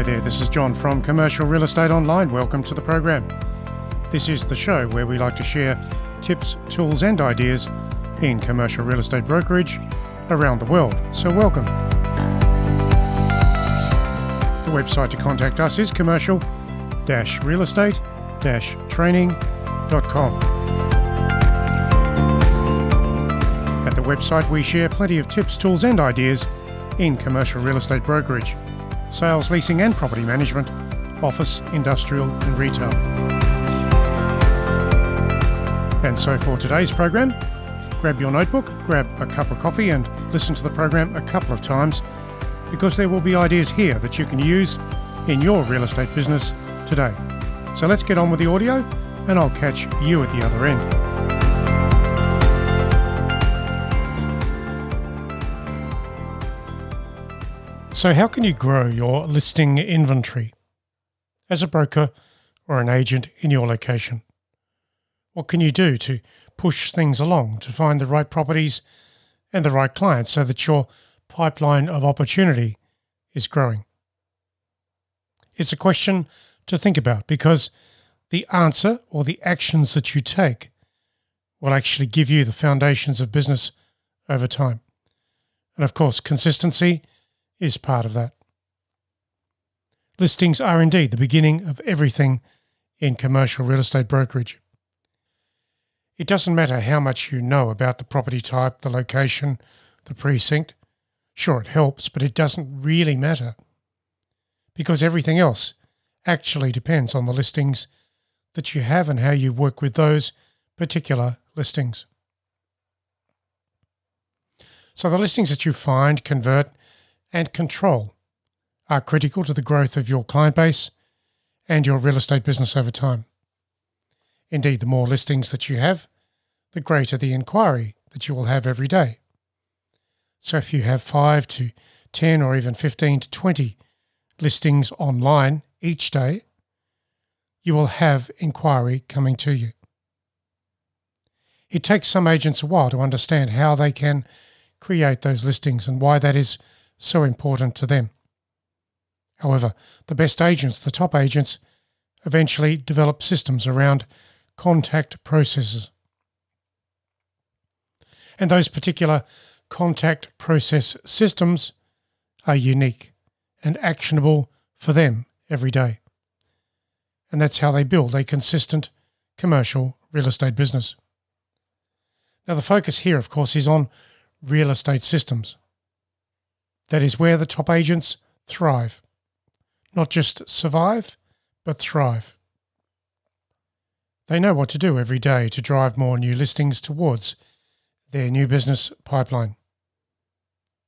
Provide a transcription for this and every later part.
there, this is John from Commercial Real Estate Online. Welcome to the program. This is the show where we like to share tips, tools and ideas in commercial real estate brokerage around the world. So welcome. The website to contact us is commercial-realestate-training.com. At the website we share plenty of tips, tools and ideas in commercial real estate brokerage, sales, leasing and property management, office, industrial and retail. And so for today's program, grab your notebook, grab a cup of coffee and listen to the program a couple of times, because there will be ideas here that you can use in your real estate business today. So let's get on with the audio and I'll catch you at the other end. So how can you grow your listing inventory as a broker or an agent in your location? What can you do to push things along, to find the right properties and the right clients so that your pipeline of opportunity is growing? It's a question to think about, because the answer or the actions that you take will actually give you the foundations of business over time. And of course, consistency is part of that. Listings are indeed the beginning of everything in commercial real estate brokerage. It doesn't matter how much you know about the property type, the location, the precinct. Sure, it helps, but it doesn't really matter, because everything else actually depends on the listings that you have and how you work with those particular listings. So the listings that you find, convert and control are critical to the growth of your client base and your real estate business over time. Indeed, the more listings that you have, the greater the inquiry that you will have every day. So if you have 5 to 10 or even 15 to 20 listings online each day, you will have inquiry coming to you. It takes some agents a while to understand how they can create those listings and why that is so important to them. However, the best agents, the top agents, eventually develop systems around contact processes. And those particular contact process systems are unique and actionable for them every day. And that's how they build a consistent commercial real estate business. Now, the focus here, of course, is on real estate systems. That is where the top agents thrive. Not just survive, but thrive. They know what to do every day to drive more new listings towards their new business pipeline.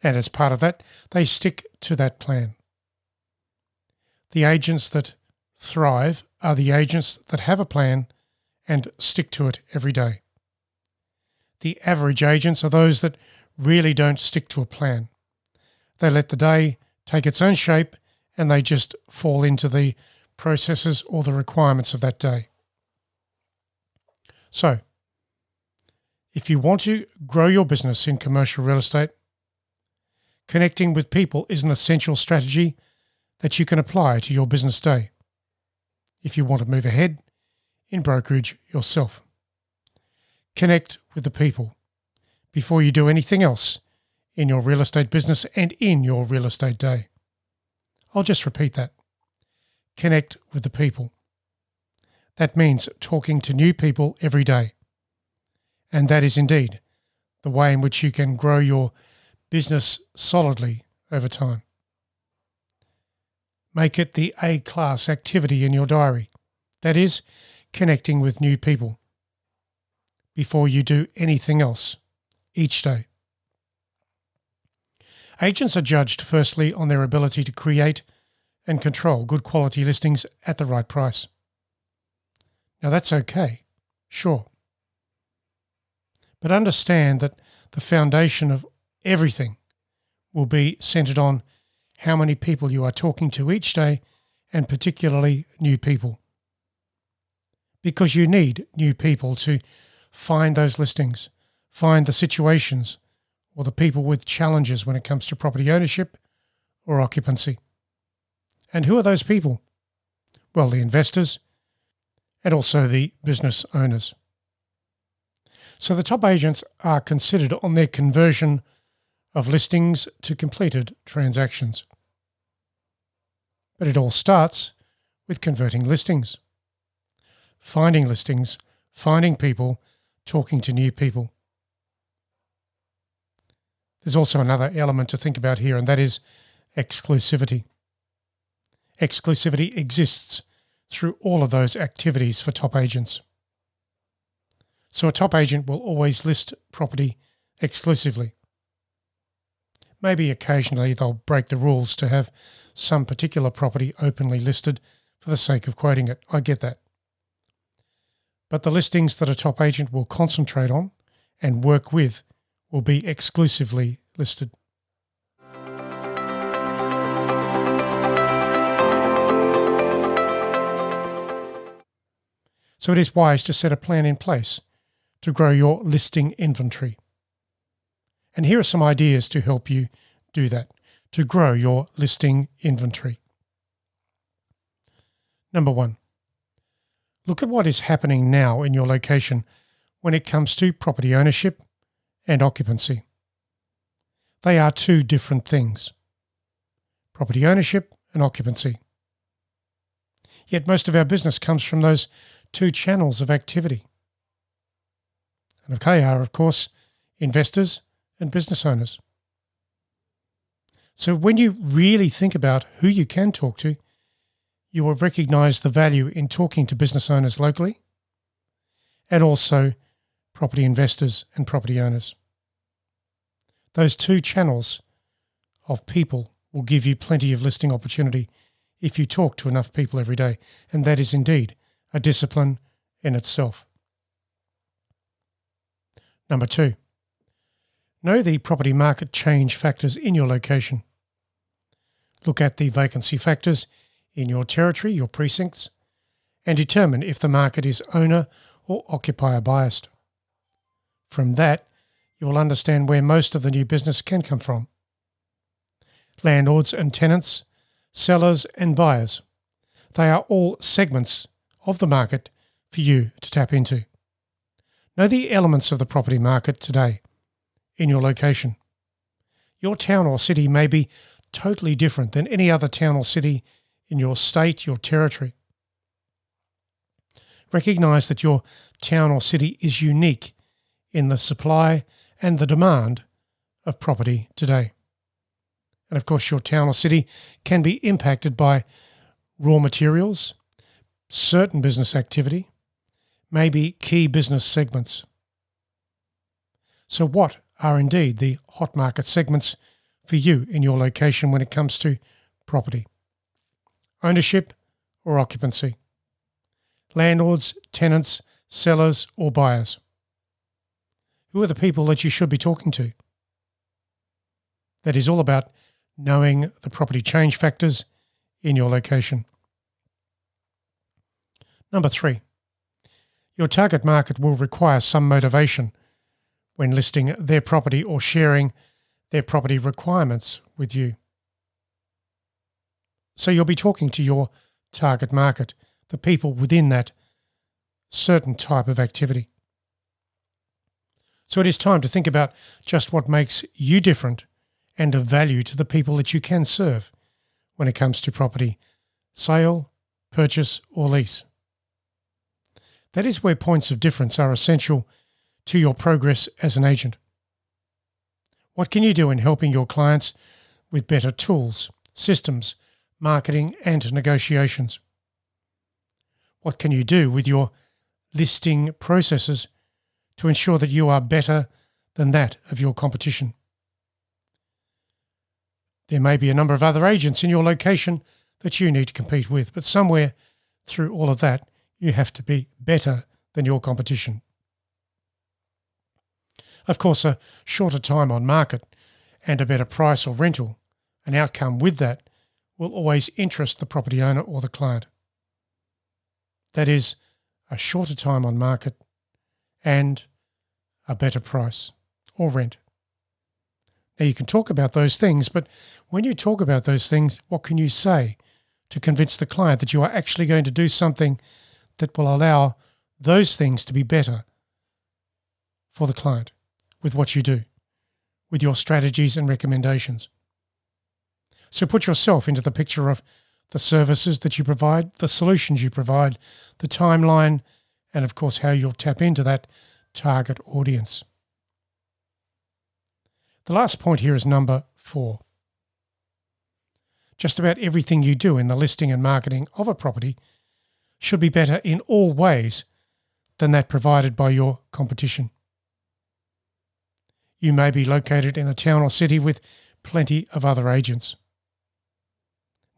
And as part of that, they stick to that plan. The agents that thrive are the agents that have a plan and stick to it every day. The average agents are those that really don't stick to a plan. They let the day take its own shape and they just fall into the processes or the requirements of that day. So, if you want to grow your business in commercial real estate, connecting with people is an essential strategy that you can apply to your business day if you want to move ahead in brokerage yourself. Connect with the people before you do anything else in your real estate business and in your real estate day. I'll just repeat that. Connect with the people. That means talking to new people every day. And that is indeed the way in which you can grow your business solidly over time. Make it the A-class activity in your diary. That is, connecting with new people before you do anything else each day. Agents are judged firstly on their ability to create and control good quality listings at the right price. Now that's okay, sure. But understand that the foundation of everything will be centered on how many people you are talking to each day, and particularly new people. Because you need new people to find those listings, find the situations or the people with challenges when it comes to property ownership or occupancy. And who are those people? Well, the investors and also the business owners. So the top agents are considered on their conversion of listings to completed transactions. But it all starts with converting listings, finding people, talking to new people. There's also another element to think about here, and that is exclusivity. Exclusivity exists through all of those activities for top agents. So a top agent will always list property exclusively. Maybe occasionally they'll break the rules to have some particular property openly listed for the sake of quoting it. I get that. But the listings that a top agent will concentrate on and work with will be exclusively listed. So it is wise to set a plan in place to grow your listing inventory. And here are some ideas to help you do that, to grow your listing inventory. Number 1, look at what is happening now in your location when it comes to property ownership and occupancy. They are two different things, property ownership and occupancy. Yet most of our business comes from those two channels of activity. And they are, of course, investors and business owners. So when you really think about who you can talk to, you will recognize the value in talking to business owners locally and also property investors and property owners. Those two channels of people will give you plenty of listing opportunity if you talk to enough people every day, and that is indeed a discipline in itself. Number 2, know the property market change factors in your location. Look at the vacancy factors in your territory, your precincts, and determine if the market is owner or occupier biased. From that, you will understand where most of the new business can come from. Landlords and tenants, sellers and buyers, they are all segments of the market for you to tap into. Know the elements of the property market today in your location. Your town or city may be totally different than any other town or city in your state, your territory. Recognize that your town or city is unique in the supply and the demand of property today. And of course, your town or city can be impacted by raw materials, certain business activity, maybe key business segments. So what are indeed the hot market segments for you in your location when it comes to property? Ownership or occupancy? Landlords, tenants, sellers or buyers? Who are the people that you should be talking to? That is all about knowing the property change factors in your location. Number 3, your target market will require some motivation when listing their property or sharing their property requirements with you. So you'll be talking to your target market, the people within that certain type of activity. So it is time to think about just what makes you different and of value to the people that you can serve when it comes to property sale, purchase or lease. That is where points of difference are essential to your progress as an agent. What can you do in helping your clients with better tools, systems, marketing and negotiations? What can you do with your listing processes to ensure that you are better than that of your competition? There may be a number of other agents in your location that you need to compete with, but somewhere through all of that, you have to be better than your competition. Of course, a shorter time on market and a better price or rental, an outcome with that, will always interest the property owner or the client. That is, a shorter time on market and a better price or rent. Now you can talk about those things, but when you talk about those things, what can you say to convince the client that you are actually going to do something that will allow those things to be better for the client with what you do, with your strategies and recommendations. So put yourself into the picture of the services that you provide, the solutions you provide, the timeline, and of course how you'll tap into that target audience. The last point here is number 4. Just about everything you do in the listing and marketing of a property should be better in all ways than that provided by your competition. You may be located in a town or city with plenty of other agents.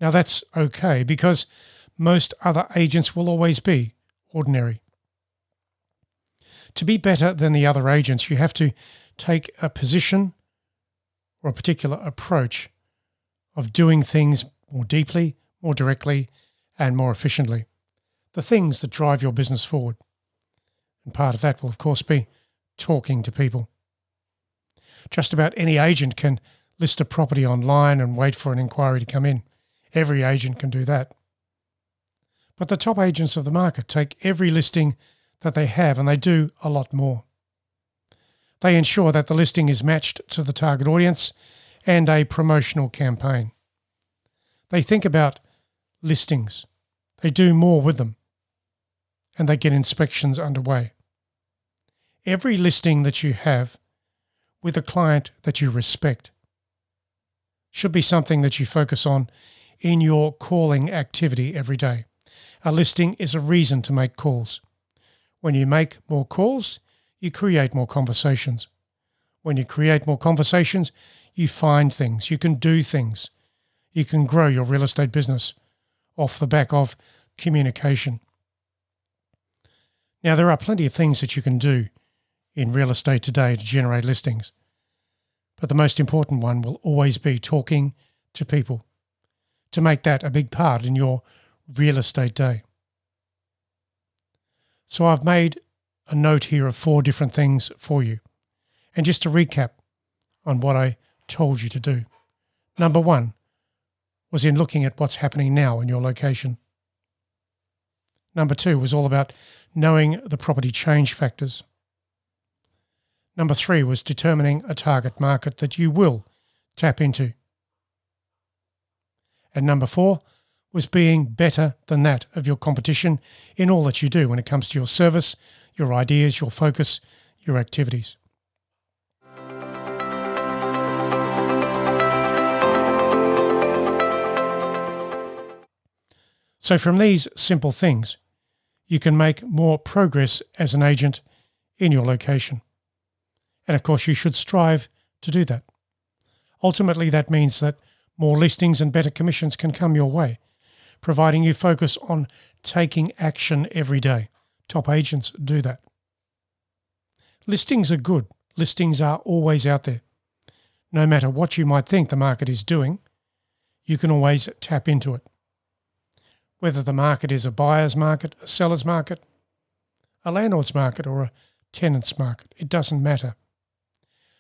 Now that's okay, because most other agents will always be ordinary. To be better than the other agents, you have to take a position or a particular approach of doing things more deeply, more directly, and more efficiently. The things that drive your business forward. And part of that will, of course, be talking to people. Just about any agent can list a property online and wait for an inquiry to come in. Every agent can do that. But the top agents of the market take every listing that they have, and they do a lot more. They ensure that the listing is matched to the target audience and a promotional campaign. They think about listings. They do more with them, and they get inspections underway. Every listing that you have with a client that you respect should be something that you focus on in your calling activity every day. A listing is a reason to make calls. When you make more calls, you create more conversations. When you create more conversations, you find things, you can do things. You can grow your real estate business off the back of communication. Now, there are plenty of things that you can do in real estate today to generate listings, but the most important one will always be talking to people, to make that a big part in your real estate day. So I've made a note here of 4 different things for you. And just to recap on what I told you to do. Number 1 was in looking at what's happening now in your location. Number 2 was all about knowing the property change factors. Number 3 was determining a target market that you will tap into. And number 4 was being better than that of your competition in all that you do when it comes to your service, your ideas, your focus, your activities. So from these simple things, you can make more progress as an agent in your location. And of course, you should strive to do that. Ultimately, that means that more listings and better commissions can come your way, providing you focus on taking action every day. Top agents do that. Listings are good. Listings are always out there. No matter what you might think the market is doing, you can always tap into it. Whether the market is a buyer's market, a seller's market, a landlord's market, or a tenant's market, it doesn't matter.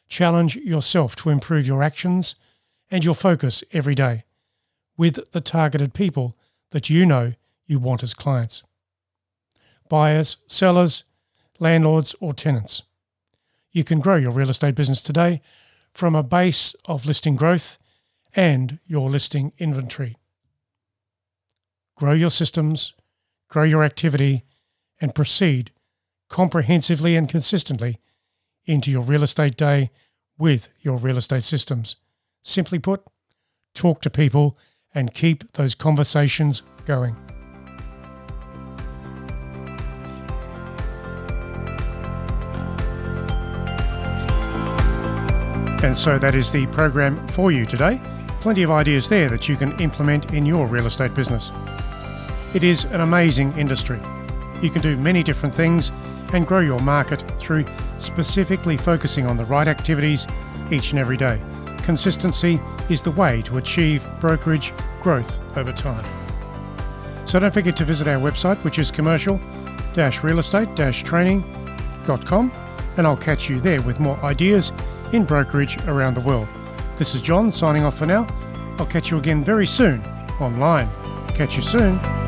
Challenge yourself to improve your actions and your focus every day with the targeted people that you know you want as clients. Buyers, sellers, landlords, or tenants. You can grow your real estate business today from a base of listing growth and your listing inventory. Grow your systems, grow your activity, and proceed comprehensively and consistently into your real estate day with your real estate systems. Simply put, talk to people and keep those conversations going. And so that is the program for you today. Plenty of ideas there that you can implement in your real estate business. It is an amazing industry. You can do many different things and grow your market through specifically focusing on the right activities each and every day. Consistency is the way to achieve brokerage growth over time. So don't forget to visit our website, which is commercial-real-estate-training.com, and I'll catch you there with more ideas in brokerage around the world. This is John signing off for now. I'll catch you again very soon online. Catch you soon.